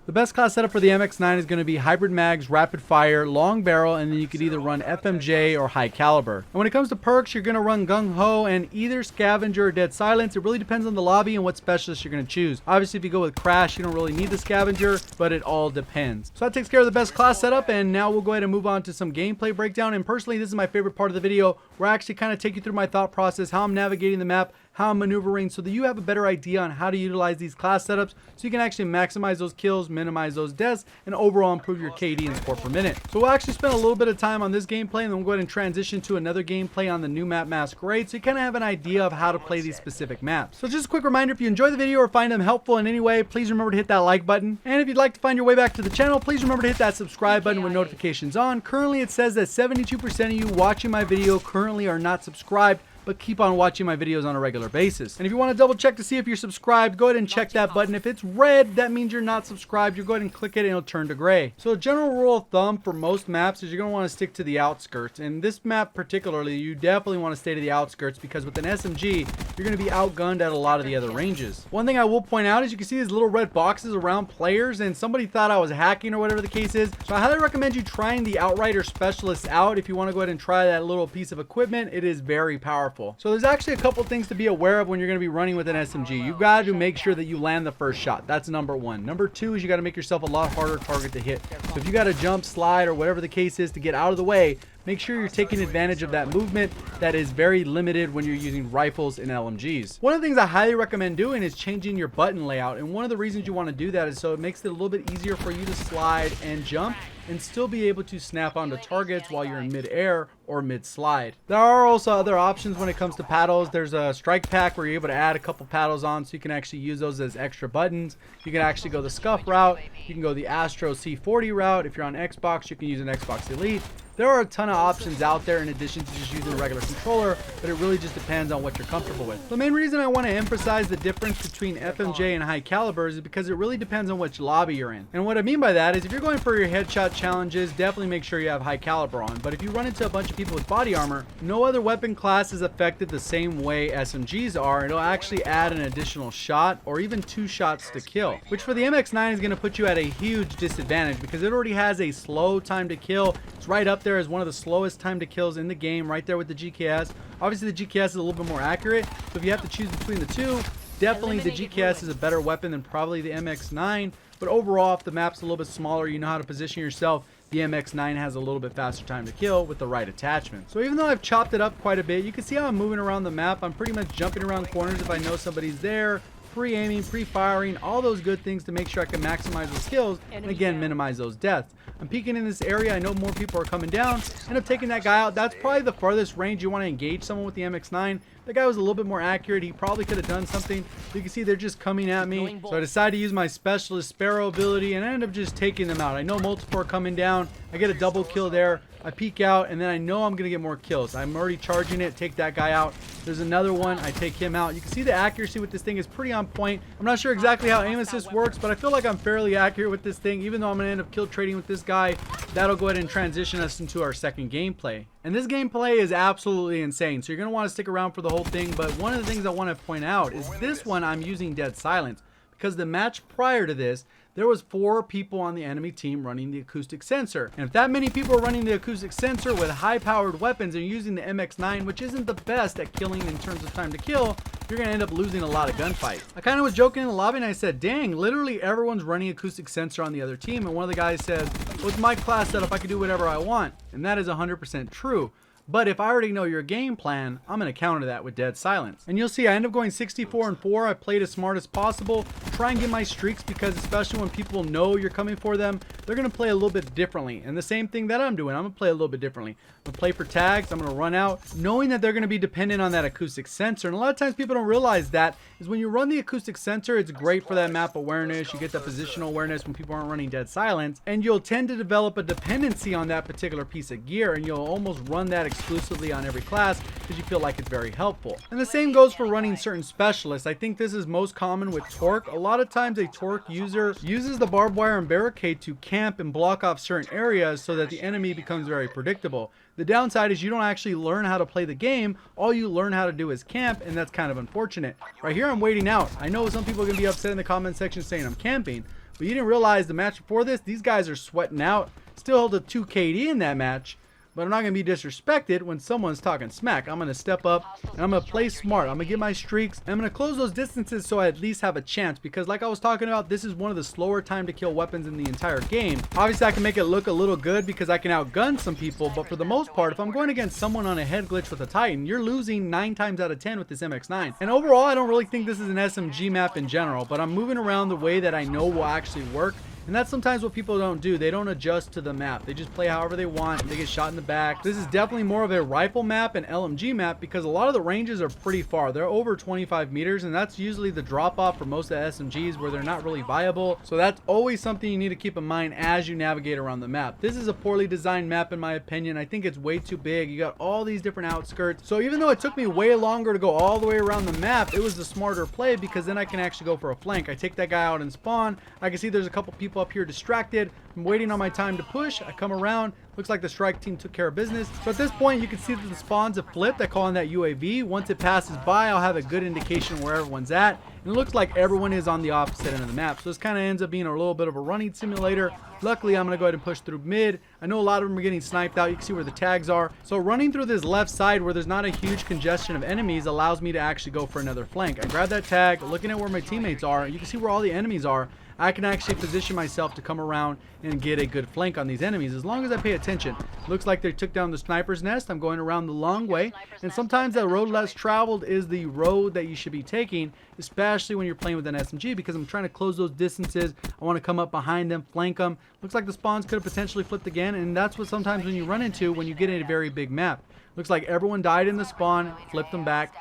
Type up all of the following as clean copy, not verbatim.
The best class setup for the MX9 is going to be hybrid mags, rapid fire, long barrel, and then you could either run FMJ or high caliber. And when it comes to perks, you're going to run gung ho and either scavenger or dead silence. It really depends on the lobby and what specialist you're going to choose. Obviously, if you go with crash, you don't really need the scavenger, but it all depends. So that takes care of the best class setup, and now we'll go ahead and move on to some gameplay breakdown. And personally, this is my favorite part of the video, where I actually kind of take you through my thought process, how I'm navigating the map, how I'm maneuvering, so that you have a better idea on how to utilize these class setups so you can actually maximize those kills, minimize those deaths, and overall improve your KD and score per minute. So we'll actually spend a little bit of time on this gameplay, and then we'll go ahead and transition to another gameplay on the new map Masquerade, so you kind of have an idea of how to play these specific maps. So just a quick reminder, if you enjoy the video or find them helpful in any way, please remember to hit that like button. And if you'd like to find your way back to the channel, please remember to hit that subscribe button with notifications on. Currently, it says that 72% of you watching my video currently are not subscribed, but keep on watching my videos on a regular basis. And if you want to double check to see if you're subscribed, go ahead and check that button. If it's red, that means you're not subscribed. You go ahead and click it and it'll turn to gray. So a general rule of thumb for most maps is you're going to want to stick to the outskirts. And this map particularly, you definitely want to stay to the outskirts, because with an SMG, you're going to be outgunned at a lot of the other ranges. One thing I will point out is you can see these little red boxes around players, and somebody thought I was hacking or whatever the case is. So I highly recommend you trying the Outrider Specialist out if you want to go ahead and try that little piece of equipment. It is very powerful. So there's actually a couple things to be aware of when you're going to be running with an SMG. You've got to make sure that you land the first shot. That's number one. Number two is you got to make yourself a lot harder target to hit. So if you got to jump, slide, or whatever the case is to get out of the way, make sure you're taking advantage of that movement that is very limited when you're using rifles and LMGs. One of the things I highly recommend doing is changing your button layout. And one of the reasons you want to do that is so it makes it a little bit easier for you to slide and jump and still be able to snap onto targets while you're in mid-air or mid-slide. There are also other options when it comes to paddles. There's a strike pack where you're able to add a couple paddles on, so you can actually use those as extra buttons. You can actually go the Scuff route. You can go the Astro C40 route. If you're on Xbox, you can use an Xbox Elite. There are a ton of options out there in addition to just using a regular controller, but it really just depends on what you're comfortable with. The main reason I want to emphasize the difference between FMJ and high calibers is because it really depends on which lobby you're in. And what I mean by that is if you're going for your headshot challenges, definitely make sure you have high caliber on. But if you run into a bunch of people with body armor, no other weapon class is affected the same way SMGs are. It'll actually add an additional shot or even 2 shots to kill, which for the MX9 is going to put you at a huge disadvantage because it already has a slow time to kill. It's right up there as one of the slowest time to kills in the game, right there with the GKS. Obviously the GKS is a little bit more accurate, so if you have to choose between the two, definitely the GKS is a better weapon than probably the MX9. But overall, if the map's a little bit smaller, you know how to position yourself, the MX9 has a little bit faster time to kill with the right attachment. So even though I've chopped it up quite a bit, you can see how I'm moving around the map. I'm pretty much jumping around corners if I know somebody's there, pre-aiming, pre-firing, all those good things to make sure I can maximize those kills and again minimize those deaths. I'm peeking in this area. I know more people are coming down. End up taking that guy out. That's probably the farthest range you want to engage someone with the MX9. The guy was a little bit more accurate. He probably could have done something. You can see they're just coming at me. So I decided to use my specialist Sparrow ability and I end up just taking them out. I know multiple are coming down. I get a double kill there. I peek out and then I know I'm going to get more kills. I'm already charging it. Take that guy out. There's another one. I take him out. You can see the accuracy with this thing is pretty on point. I'm not sure exactly how aim assist works, but I feel like I'm fairly accurate with this thing. Even though I'm going to end up kill trading with this guy, that'll go ahead and transition us into our second gameplay. And this gameplay is absolutely insane, so you're going to want to stick around for the whole thing. But one of the things I want to point out is this one I'm using dead silence, because the match prior to this, there was 4 people on the enemy team running the acoustic sensor. And if that many people are running the acoustic sensor with high-powered weapons and using the MX9, which isn't the best at killing in terms of time to kill, you're going to end up losing a lot of gunfights. I kind of was joking in the lobby and I said, dang, literally everyone's running acoustic sensor on the other team. And one of the guys says, with my class setup, I can do whatever I want. And that is 100% true. But if I already know your game plan, I'm going to counter that with dead silence. And you'll see I end up going 64-4. I played as smart as possible. Try and get my streaks because especially when people know you're coming for them, they're going to play a little bit differently. And the same thing that I'm doing, I'm going to play a little bit differently. I'm going to play for tags. I'm going to run out knowing that they're going to be dependent on that acoustic sensor. And a lot of times people don't realize that is when you run the acoustic sensor, it's great for that map awareness. You get that positional awareness when people aren't running dead silence. And you'll tend to develop a dependency on that particular piece of gear. And you'll almost run that exclusively on every class because you feel like it's very helpful. And the same goes for running certain specialists. I think this is most common with Torque. A lot of times a Torque user uses the barbed wire and barricade to camp and block off certain areas so that the enemy becomes very predictable. The downside is you don't actually learn how to play the game. All you learn how to do is camp, and that's kind of unfortunate. Right here I'm waiting out. I know some people are going to be upset in the comment section saying I'm camping, but But you didn't realize the match before this, these guys are sweating out. Still held a 2 KD in that match. But I'm not going to be disrespected when someone's talking smack. I'm going to step up and I'm going to play smart. I'm going to get my streaks. And I'm going to close those distances so I at least have a chance. Because like I was talking about, this is one of the slower time to kill weapons in the entire game. Obviously, I can make it look a little good because I can outgun some people. But for the most part, if I'm going against someone on a head glitch with a Titan, you're losing 9 times out of 10 with this MX9. And overall, I don't really think this is an SMG map in general. But I'm moving around the way that I know will actually work. And that's sometimes what people don't do. They don't adjust to the map. They just play however they want. They get shot in the back. This is definitely more of a rifle map and LMG map because a lot of the ranges are pretty far. They're over 25 meters, and that's usually the drop off for most of the SMGs where they're not really viable. So that's always something you need to keep in mind as you navigate around the map. This is a poorly designed map in my opinion. I think it's way too big. You got all these different outskirts. So even though it took me way longer to go all the way around the map, it was the smarter play because then I can actually go for a flank. I take that guy out and spawn. I can see there's a couple people up here distracted. I'm waiting on my time to push. I come around. Looks like the strike team took care of business. So at this point, you can see that the spawns have flipped. I call in that UAV. Once it passes by, I'll have a good indication where everyone's at. And it looks like everyone is on the opposite end of the map. So this kind of ends up being a little bit of a running simulator. Luckily, I'm going to go ahead and push through mid. I know a lot of them are getting sniped out. You can see where the tags are. So running through this left side where there's not a huge congestion of enemies allows me to actually go for another flank. I grab that tag, looking at where my teammates are. You can see where all the enemies are. I can actually position myself to come around and get a good flank on these enemies as long as I pay attention. Looks like they took down the sniper's nest. I'm going around the long way, and sometimes that road less traveled is the road that you should be taking, especially when you're playing with an SMG, because I'm trying to close those distances. I want to come up behind them, flank them. Looks like the spawns could have potentially flipped again, and that's what sometimes when you run into when you get in a very big map. Looks like everyone died in the spawn, flipped them back,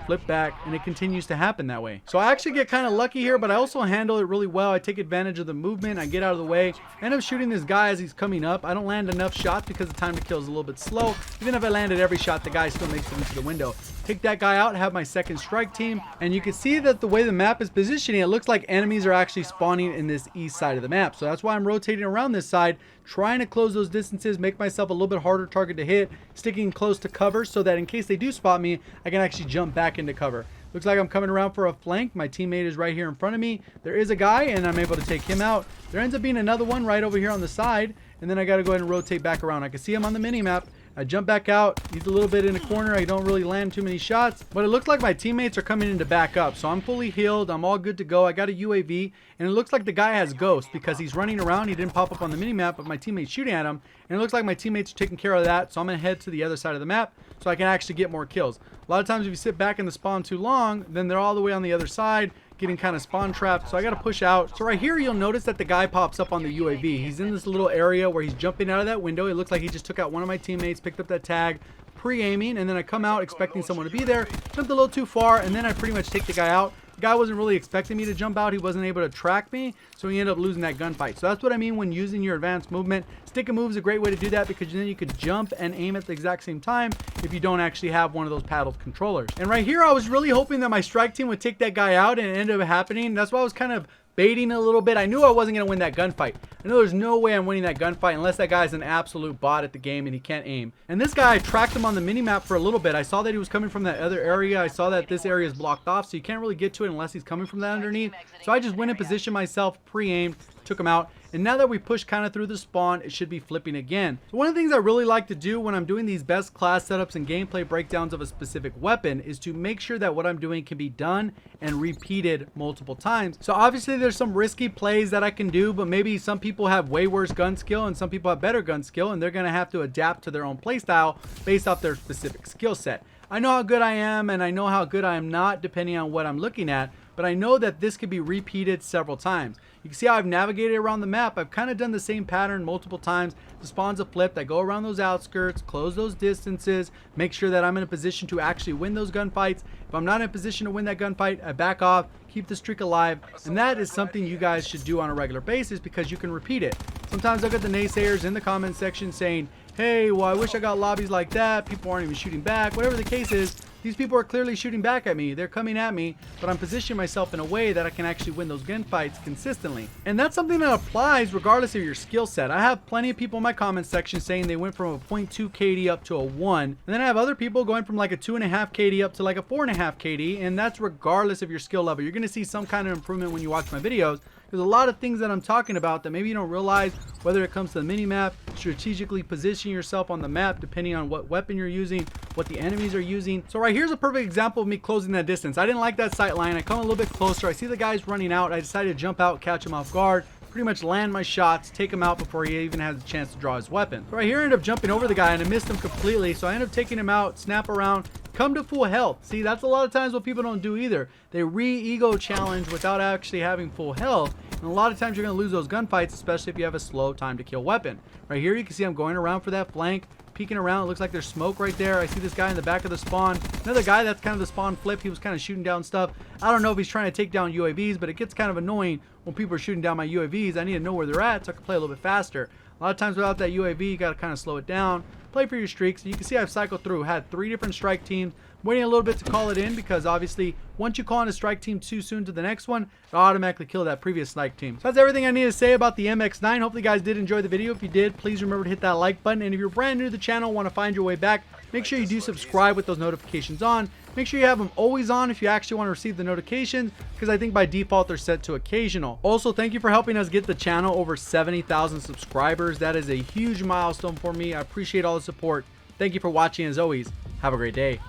flip back, and it continues to happen that way. So I actually get kind of lucky here, but I also handle it really well. I take advantage of the movement. I get out of the way. I end up shooting this guy as he's coming up. I don't land enough shots because the time to kill is a little bit slow. Even if I landed every shot, the guy still makes it into the window. Take that guy out, have my second strike team, and you can see that the way the map is positioning, it looks like enemies are actually spawning in this east side of the map. So that's why I'm rotating around this side, trying to close those distances, make myself a little bit harder target to hit, sticking close to cover so that in case they do spot me, I can actually jump back into cover. Looks like I'm coming around for a flank. My teammate is right here in front of me. There is a guy, and I'm able to take him out. There ends up being another one right over here on the side, and then I got to go ahead and rotate back around. I can see him on the mini-map. I jump back out. He's a little bit in the corner. I don't really land too many shots, but it looks like my teammates are coming in to back up. So I'm fully healed. I'm all good to go. I got a UAV, and it looks like the guy has ghost because he's running around. He didn't pop up on the mini-map, but my teammate's shooting at him, and it looks like my teammates are taking care of that. So I'm going to head to the other side of the map so I can actually get more kills. A lot of times if you sit back in the spawn too long, then they're all the way on the other side, getting kind of spawn trapped, so I gotta push out. So right here you'll notice that the guy pops up on the UAV. He's in this little area where he's jumping out of that window. It looks like he just took out one of my teammates, picked up that tag, pre-aiming, and then I come out expecting someone to be there, jumped a little too far, and then I pretty much take the guy out. The guy wasn't really expecting me to jump out. He wasn't able to track me, so he ended up losing that gunfight. So that's what I mean when using your advanced movement. Stick and move is a great way to do that because then you could jump and aim at the exact same time if you don't actually have one of those paddled controllers. And right here, I was really hoping that my strike team would take that guy out, and it ended up happening. That's why I was kind of baiting a little bit. I knew I wasn't going to win that gunfight. I know there's no way I'm winning that gunfight unless that guy's an absolute bot at the game and he can't aim. And this guy, I tracked him on the minimap for a little bit. I saw that he was coming from that other area. I saw that this area is blocked off, so you can't really get to it unless he's coming from that underneath. So I just went and positioned myself, pre-aimed, took him out. And now that we push kind of through the spawn, it should be flipping again. So one of the things I really like to do when I'm doing these best class setups and gameplay breakdowns of a specific weapon is to make sure that what I'm doing can be done and repeated multiple times. So obviously there's some risky plays that I can do, but maybe some people have way worse gun skill and some people have better gun skill, and they're going to have to adapt to their own play style based off their specific skill set. I know how good I am and I know how good I am not depending on what I'm looking at, but I know that this could be repeated several times. You can see how I've navigated around the map. I've kind of done the same pattern multiple times. The spawns are flipped. I go around those outskirts, close those distances, make sure that I'm in a position to actually win those gunfights. If I'm not in a position to win that gunfight, I back off, keep the streak alive, and that is something you guys should do on a regular basis because you can repeat it. Sometimes I'll get the naysayers in the comment section saying, hey, well, I wish I got lobbies like that. People aren't even shooting back. Whatever the case is, these people are clearly shooting back at me. They're coming at me, but I'm positioning myself in a way that I can actually win those gunfights consistently. And that's something that applies regardless of your skill set. I have plenty of people in my comment section saying they went from a 0.2 KD up to a 1. And then I have other people going from like a 2.5 KD up to like a 4.5 KD. And that's regardless of your skill level. You're going to see some kind of improvement when you watch my videos, There's a lot of things that I'm talking about that maybe you don't realize, whether it comes to the mini-map, strategically position yourself on the map depending on what weapon you're using, what the enemies are using. So right here's a perfect example of me closing that distance. I didn't like that sight line. I come a little bit closer. I see the guys running out. I decided to jump out, catch him off guard, pretty much land my shots, take him out before he even has a chance to draw his weapon. So right here I end up jumping over the guy and I missed him completely. So I end up taking him out, snap around, come to full health. See, that's a lot of times what people don't do either. They re-ego challenge without actually having full health. And a lot of times you're going to lose those gunfights, especially if you have a slow time to kill weapon. Right here you can see I'm going around for that flank, peeking around. It looks like there's smoke right there. I see this guy in the back of the spawn. Another guy, that's kind of the spawn flip. He was kind of shooting down stuff. I don't know if he's trying to take down UAVs, but it gets kind of annoying when people are shooting down my UAVs. I need to know where they're at so I can play a little bit faster. A lot of times without that UAV, you got to kind of slow it down. Play for your streaks. You can see I've cycled through, had 3 different strike teams. I'm waiting a little bit to call it in because obviously once you call in a strike team too soon to the next one, it'll automatically kill that previous strike team. So that's everything I need to say about the MX9. Hopefully you guys did enjoy the video. If you did, please remember to hit that like button. And if you're brand new to the channel, want to find your way back, make sure you do subscribe with those notifications on. Make sure you have them always on if you actually want to receive the notifications, because I think by default they're set to occasional. Also, thank you for helping us get the channel over 70,000 subscribers. That is a huge milestone for me. I appreciate all the support. Thank you for watching. As always, have a great day.